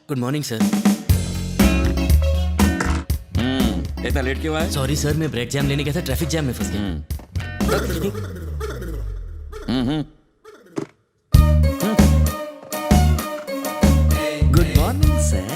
Good morning sir. इतना late क्यों आया? सॉरी सर, मैं ब्रेड जैम लेने गया था, ट्रैफिक जैम में फंस गया। Good morning sir.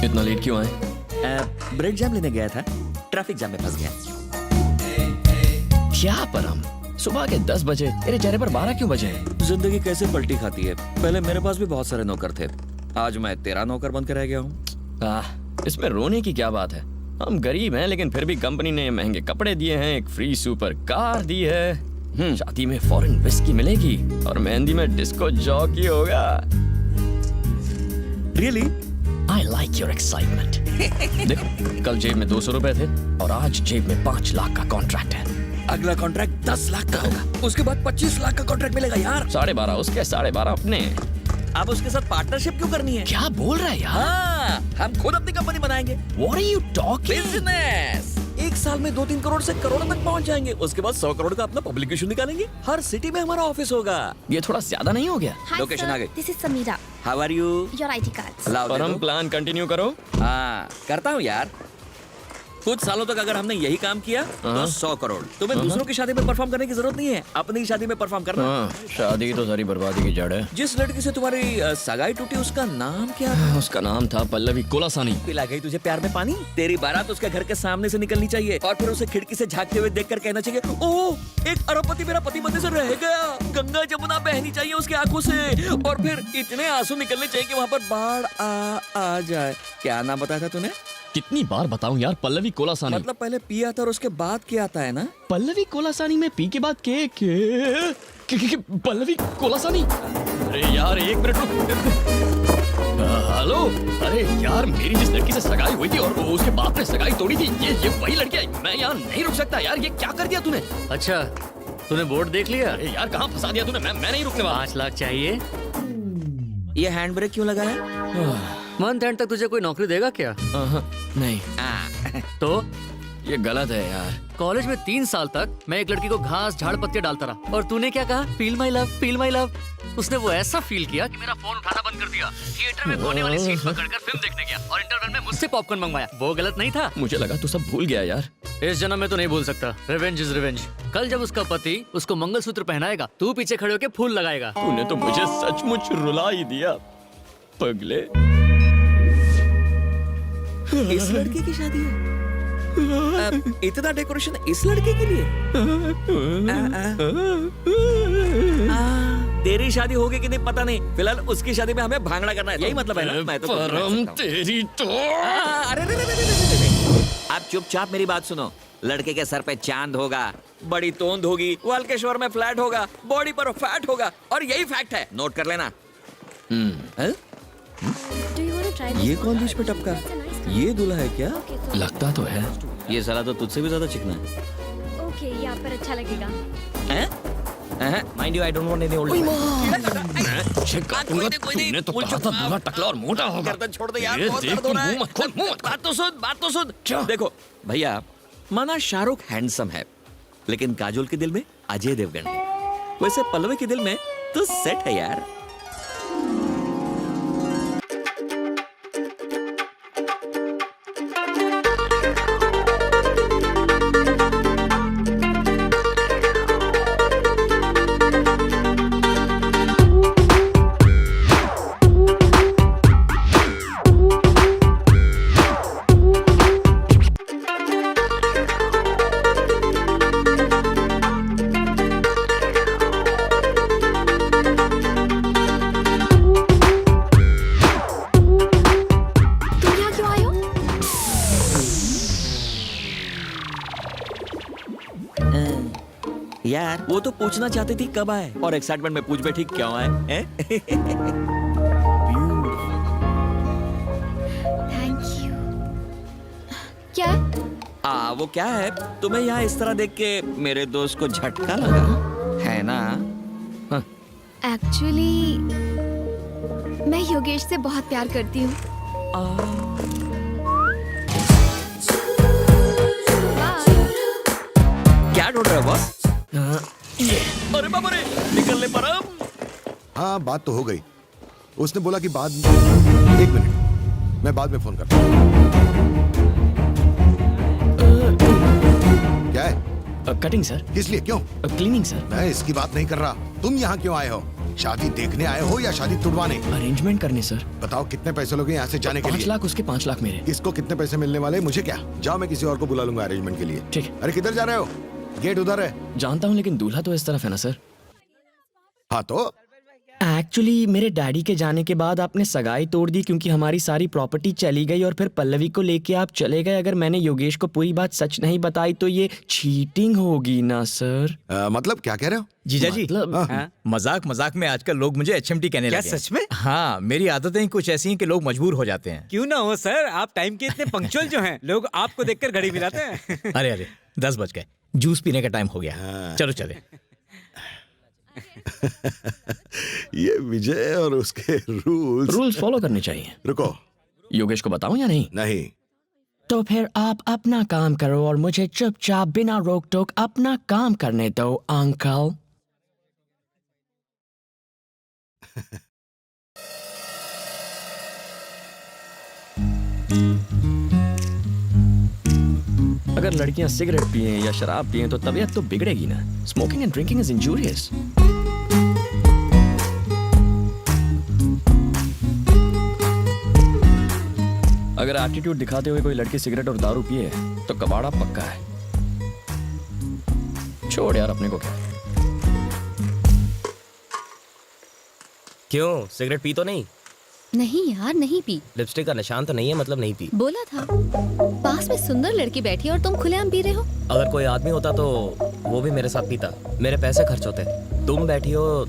इतना लेट क्यों आए? ब्रेड जैम लेने गया था, ट्रैफिक जाम में फंस गया। क्या परम, सुबह के 10 बजे, तेरे चेहरे पर 12 क्यों बजे? जिंदगी कैसे पलटी खाती है। पहले मेरे पास भी बहुत सारे नौकर थे, आज मैं तेरा नौकर बन के रह गया हूँ। इसमें रोने की क्या बात है? हम गरीब हैं, लेकिन फिर भी कंपनी ने महंगे कपड़े दिए हैं, एक फ्री सुपर कार दी है, शादी में फॉरेन विस्की मिलेगी और मेहंदी में डिस्को जॉकी होगा। Really? I like your excitement. देखो, कल जेब में 200 रुपए थे और आज जेब में 5 लाख का कॉन्ट्रैक्ट है। अगला कॉन्ट्रैक्ट 10 लाख का होगा, उसके बाद 25 लाख का कॉन्ट्रैक्ट मिलेगा यार। 12.5 उसके, 12.5 अपने। अब उसके साथ पार्टनरशिप क्यों करनी है? क्या बोल रहा है यार? हाँ, हम खुद अपनी कंपनी बनाएंगे। What are you talking? Business. एक साल में 2-3 करोड़ से करोड़ तक पहुंच जाएंगे, उसके बाद 100 करोड़ का अपना पब्लिकेशन निकालेंगे, हर सिटी में हमारा ऑफिस होगा। ये थोड़ा ज्यादा नहीं हो गया? लोकेशन आ गई। This is Sameera, how are you? Your ID cards. लाओ पर हम देखो। प्लान कंटिन्यू करो। हाँ, करता हूँ यार। कुछ सालों तक अगर हमने यही काम किया तो 100 करोड़। तुम्हें दूसरों की शादी में परफॉर्म करने की जरूरत नहीं है, अपनी शादी में परफॉर्म करना। शादी तो सारी बर्बादी की जड़ है। जिस लड़की से तुम्हारी सगाई टूटी, उसका नाम क्या था? उसका नाम था पल्लवी कोलासानी। पिला गई तुझे प्यार में पानी? तेरी बारात उसके घर के सामने से निकलनी चाहिए और फिर उसे खिड़की से झांकते हुए देखकर कहना चाहिए, ओह, एक अरबपति मेरा पति बनने से रह गया। गंगा जमुना बहनी चाहिए उसकी आंखों से और फिर इतने आंसू निकलने चाहिए कि वहाँ पर बाढ़ आ जाए। क्या नाम बताया था तूने? कितनी बार बताऊं यार, पल्लवी कोलासानी। मतलब पहले पी आता और उसके बाद क्या आता है ना? पल्लवी कोलासानी में पी के बाद के पल्लवी कोलासानी। अरे यार एक मिनट रुक। हेलो, अरे यार मेरी जिस लड़की से सगाई हुई थी और उसके बाप ने सगाई तोड़ी थी, ये वही लड़की है। मैं यहाँ नहीं रुक सकता यार, ये क्या कर दिया तूने? अच्छा, तूने बोर्ड देख लिया? अरे यार कहाँ फंसा दिया तूने? मैं नहीं रुकने वाला। 5 लाख चाहिए। ये हैंड ब्रेक क्यों लगा है? मंथ एंड तक तुझे कोई नौकरी देगा क्या? नहीं, तो ये गलत है यार। कॉलेज में 3 साल तक मैं एक लड़की को घास झाड़ पत्ते डालता रहा और तूने क्या कहा? Feel my love, feel my love. उसने वो ऐसा फील किया कि मेरा फोन उठाना बंद कर दिया, थिएटर में कोने वाली सीट पकड़कर फिल्म देखने गया और इंटरवल में मुझसे पॉपकॉर्न मंगवाया। वो गलत नहीं था? मुझे लगा तू सब भूल गया यार। इस जन्म में तो नहीं भूल सकता। Revenge is revenge. कल जब उसका पति उसको मंगलसूत्र पहनाएगा, तू पीछे खड़े होकर फूल लगाएगा। तूने तो मुझे सचमुच रुला ही दिया पगले। इस लड़के की शादी है? इतना डेकोरेशन इस लड़के के लिए? तेरी शादी होगी कि नहीं पता नहीं, फिलहाल उसकी शादी में हमें भांगड़ा करना है, यही मतलब है ना? मैं तो परम तेरी तो। अरे आप चुपचाप मेरी बात सुनो। लड़के के सर पे चांद होगा, बड़ी तोंद होगी, वालकेश्वर में फ्लैट होगा, बॉडी पर फैट होगा और यही फैक्ट है, नोट कर लेना। हैं? Do you want to try? ये कौन बीच में टपका? ये दूल्हा है क्या? लगता तो है। ये साला तो तुझसे भी ज्यादा चिकना है। ओके, ये आप पर अच्छा लगेगा। Mind you, I don't want any old. तूने तो कहा था दूल्हा टकला और मोटा होगा। गर्दन छोड़ दे यार, ये बहुत देख दर्द हो तू रहा है। मुंह मत खोल, मुंह मत खोल। बात तो सुन। क्या? देखो भैया, माना शाहरुख हैंडसम है, लेकिन काजोल के दिल में अजय देवगन है। वैसे पल्लवी के दिल में तो सेट है यार। यार वो तो पूछना चाहती थी कब आए, और एक्साइटमेंट में पूछ बैठी क्यों आए हैं? Thank you. क्या? वो क्या है, तुम्हें यहाँ इस तरह देख के मेरे दोस्त को झटका लगा है ना? एक्चुअली मैं योगेश से बहुत प्यार करती हूँ। क्या ढूंढ रहे हो बॉस? ये अरे बाबा रे, निकल ले परम। हाँ, बात तो हो गई। उसने बोला कि बाद में। एक मिनट, मैं बाद में फोन करता हूँ। क्या है? Cutting sir. किस लिए? क्यों? Cleaning sir. मैं इसकी बात नहीं कर रहा। तुम यहाँ क्यों आए हो? शादी देखने आए हो या शादी तुड़वाने? अरेंजमेंट करने सर। बताओ कितने पैसे लोगे यहाँ से जाने के 5 लिए? लाख उसके, 5 लाख मेरे। किसको कितने पैसे मिलने वाले? मुझे क्या? जाओ, मैं किसी और को बुला लूंगा अरेंजमेंट के लिए। ठीक है। अरे किधर जा रहे हो? गेट उधर है। जानता हूँ, लेकिन दूल्हा तो इस तरफ है ना सर। हाँ तो एक्चुअली मेरे डैडी के जाने के बाद आपने सगाई तोड़ दी, क्योंकि हमारी सारी प्रॉपर्टी चली गई और फिर पल्लवी को लेके आप चले गए। अगर मैंने योगेश को पूरी बात सच नहीं बताई तो ये चीटिंग होगी ना सर? मतलब क्या कह रहे हो? जीजा जी, मतलब मजाक मजाक में आजकल लोग मुझे एचएमटी कहने क्या लगे हैं। सच में? हाँ, मेरी आदतें ही कुछ ऐसी हैं कि लोग मजबूर हो जाते हैं। क्यों ना हो सर, आप टाइम के इतने पंक्चुअल जो हैं, लोग आपको देखकर घड़ी मिलाते हैं। अरे अरे 10 बज गए, जूस पीने का टाइम हो गया। चलो चले। ये विजय और उसके रूल्स फॉलो करने चाहिए। रुको, योगेश को बताऊं या नहीं? नहीं। तो फिर आप अपना काम करो और मुझे चुपचाप बिना रोक टोक अपना काम करने दो अंकल। अगर लड़कियां सिगरेट पिए या शराब पिए तो तबीयत तो बिगड़ेगी ना। Smoking and drinking is injurious. अगर एटीट्यूड दिखाते हुए कोई लड़की सिगरेट और दारू पिए तो कबाड़ा पक्का है। छोड़ यार, अपने को क्या। क्यों, सिगरेट पी तो नहीं? नहीं यार, नहीं पी। लिपस्टिक का निशान तो नहीं है, मतलब नहीं पी। बोला था। पास में सुंदर लड़की बैठी है और तुम खुलेआम पी रहे हो। अगर कोई आदमी होता तो वो भी मेरे साथ पीता, मेरे पैसे खर्च होते। तुम बैठी हो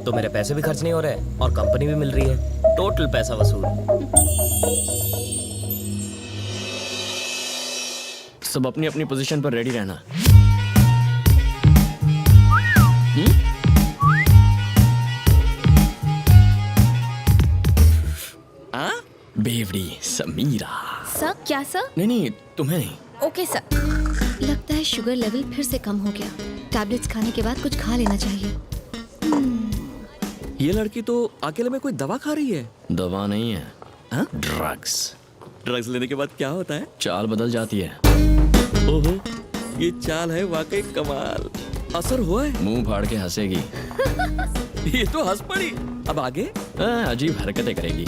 तो मेरे पैसे भी खर्च नहीं हो रहे और कंपनी भी मिल रही है। टोटल पैसा वसूल। सब अपनी अपनी पोजीशन पर रेडी रहना। बेवड़ी समीरा। सर? क्या सर? नहीं, तुम्हें नहीं। Okay sir. लगता है शुगर लेवल फिर से कम हो गया। टैबलेट्स खाने के बाद कुछ खा लेना चाहिए। ये लड़की तो अकेले में कोई दवा खा रही है। दवा नहीं है, हाँ? ड्रग्स। ड्रग्स लेने के बाद क्या होता है? चाल बदल जाती है। ओहो, ये चाल है वाकई कमाल। असर हुआ है? मुंह फाड़ के हंसेगी। ये तो हंस पड़ी। अब आगे? अजीब हरकतें करेगी।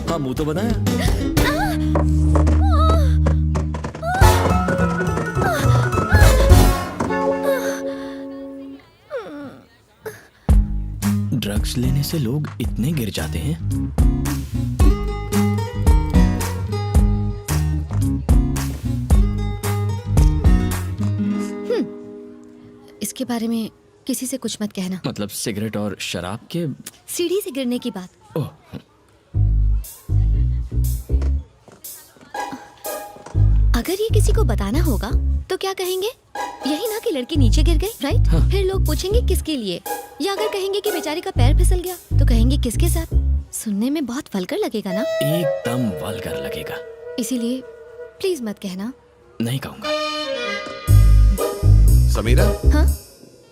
हाँ, मुंह तो बनाया। ड्रग्स लेने से लोग इतने गिर जाते हैं। इसके बारे में किसी से कुछ मत कहना। मतलब सिगरेट और शराब के? सीढ़ी से गिरने की बात। ओह, अगर ये किसी को बताना होगा तो क्या कहेंगे? यही ना कि लड़की नीचे गिर गई, राइट? हाँ। फिर लोग पूछेंगे किसके लिए, या अगर कहेंगे कि बेचारी का पैर फिसल गया तो कहेंगे किसके साथ। सुनने में बहुत वल्गर लगेगा ना? एकदम वल्गर लगेगा। इसीलिए प्लीज मत कहना। नहीं कहूंगा। समीरा, हाँ?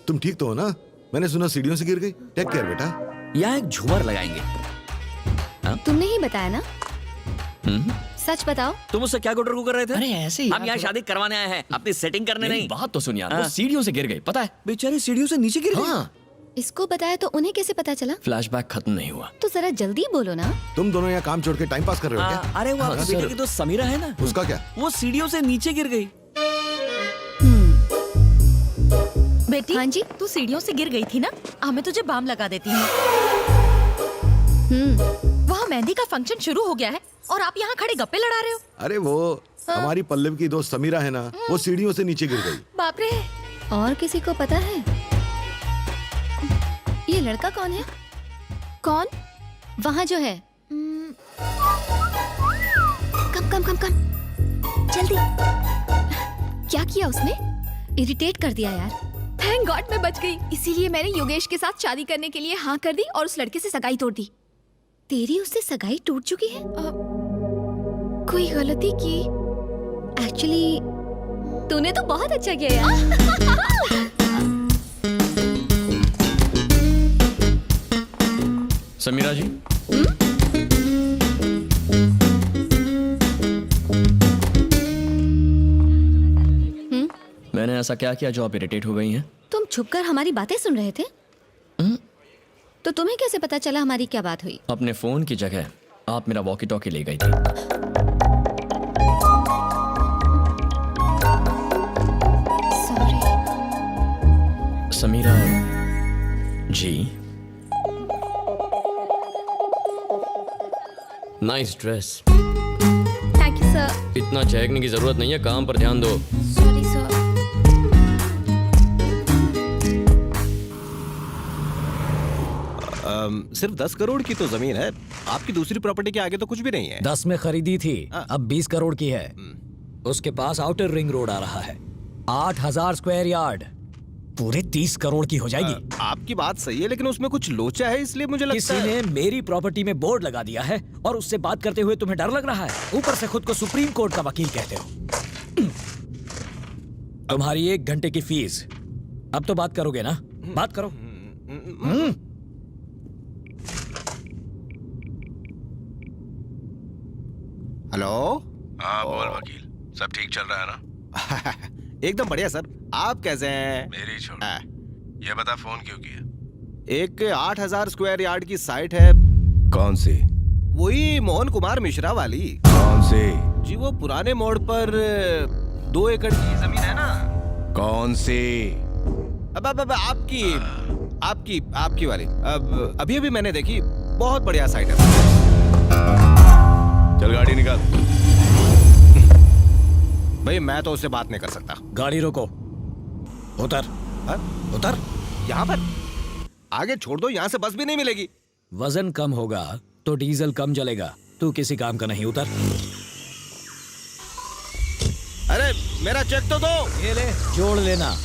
तुम ठीक तो हो ना? मैंने सुना सीढ़ियों से गिर गई। टेक केयर बेटा। यहाँ एक झूमर लगाएंगे। तुमने ही बताया ना? सच बताओ। तुम उससे क्या गुटर कर रहे थे? अरे ऐसे ही हम यार, यहाँ थोड़ा- शादी करवाने आए हैं, अपनी सेटिंग करने मेरी नहीं। बात तो सुन यार, वो हाँ। सीढ़ियों से गिर गई, पता है? बेचारी सीढ़ियों से नीचे गिर गई। हाँ। इसको बताया तो उन्हें कैसे पता चला? फ्लैशबैक खत्म नहीं हुआ। तो जरा जल्दी बोलो ना। तुम दोनों यहाँ काम छोड़ के टाइम पास कर रहे हो क्या? अरे वो आपके सर। बेटे की दोस्त समीरा है ना, उसका क्या? वो सीढ़ियों से नीचे गिर गई। बेटी, हाँ जी? तू सीढ़ियों से गिर गई थी ना, मैं तुझे बाम लगा देती हूँ। वहाँ मेहंदी का फंक्शन शुरू हो गया है और आप यहाँ खड़े गप्पे लड़ा रहे हो। अरे वो हमारी पल्लवी की दोस्त समीरा है ना, वो सीढ़ियों से नीचे गिर गई। बाप रे। और किसी को पता है ये लड़का कौन है? कौन? वहाँ जो है। कम कम कम कम, जल्दी। क्या किया उसने? इरिटेट कर दिया यार। थैंक गॉड मैं बच गई। इसीलिए मैंने योगेश के साथ शादी करने के लिए हाँ कर दी और उस लड़के से सगाई तोड़ दी। तेरी उससे सगाई टूट चुकी है? कोई गलती की? एक्चुअली तूने तो बहुत अच्छा किया यार। समीरा जी, मैंने ऐसा क्या किया जो आप इरिटेट हो गई हैं? तुम छुपकर हमारी बातें सुन रहे थे? तो तुम्हें कैसे पता चला हमारी क्या बात हुई? अपने फोन की जगह आप मेरा वॉकी टॉकी ले गई थी। Sorry. Sameera ji, nice dress. Thank you sir. इतना चहकने की जरूरत नहीं है, काम पर ध्यान दो। Sorry sir. सिर्फ 10 करोड़ की तो जमीन है, आपकी दूसरी प्रॉपर्टी के आगे तो कुछ भी नहीं है। 10 में खरीदी थी, अब 20 करोड़ की है। उसके पास आउटर रिंग रोड आ रहा है, 8000 स्क्वायर यार्ड, पूरे 30 करोड़ की हो जाएगी। आपकी बात सही है, लेकिन उसमें कुछ लोचा है, इसलिए मुझे लगता किसी है ने मेरी प्रॉपर्टी में बोर्ड लगा दिया है और उससे बात करते हुए तुम्हें डर लग रहा है। ऊपर से खुद को सुप्रीम कोर्ट का वकील कहते हो। तुम्हारी 1 घंटे की फीस। अब तो बात करोगे ना? बात करो। हेलो। हाँ बोल वकील, सब ठीक चल रहा है ना? एकदम बढ़िया सर, आप कैसे हैं? मेरी छोड़, ये बता फोन क्यों किया? एक 8000 स्क्वायर यार्ड की साइट है। कौन सी? वही मोहन कुमार मिश्रा वाली। कौन सी? जी वो पुराने मोड़ पर 2 एकड़ की जमीन है ना। कौन सी? अब आपकी आपकी आपकी वाली। अब अभी मैंने देखी, बहुत बढ़िया साइट है। चल गाड़ी निकाल। भाई मैं तो उससे बात नहीं कर सकता। गाड़ी रोको, उतर। उतर? यहाँ पर? आगे छोड़ दो, यहाँ से बस भी नहीं मिलेगी। वजन कम होगा तो डीजल कम जलेगा। तू किसी काम का नहीं, उतर। अरे मेरा चेक तो दो। ये ले, जोड़ लेना।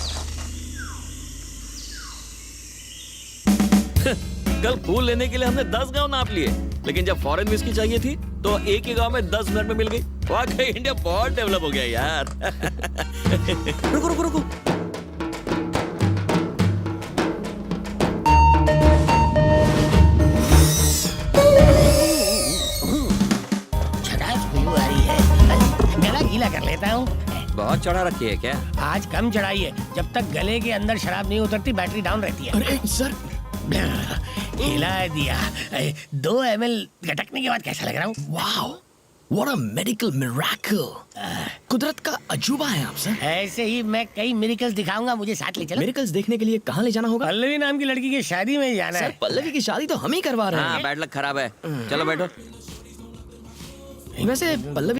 कल फूल लेने के लिए हमने 10 गांव नाप लिए, लेकिन जब फॉरेन विस्की चाहिए थी तो एक ही गांव में 10 मिनट में मिल गई। वाकई इंडिया बहुत डेवलप हो गया यार। रुको रुको रुको, गला गीला कर लेता हूँ। बहुत चढ़ा रखी है क्या? आज कम चढ़ाई है, जब तक गले के अंदर शराब नहीं उतरती बैटरी डाउन रहती है। अरे सर, हिला दिया। 2 ml गटकने के बाद कैसा लग रहा हूँ? Wow, what a medical miracle. कुदरत का अजूबा है आप सर। ऐसे ही मैं कई मिरेकल्स दिखाऊंगा, मुझे साथ ले चलो। मिरेकल्स देखने के लिए कहाँ ले जाना होगा? पल्लवी नाम की लड़की की शादी में जाना सर है। पल्लवी की शादी तो हम ही करवा रहे हाँ हैं। बैड लक खराब है, चलो बैठो। वैसे पल्लवी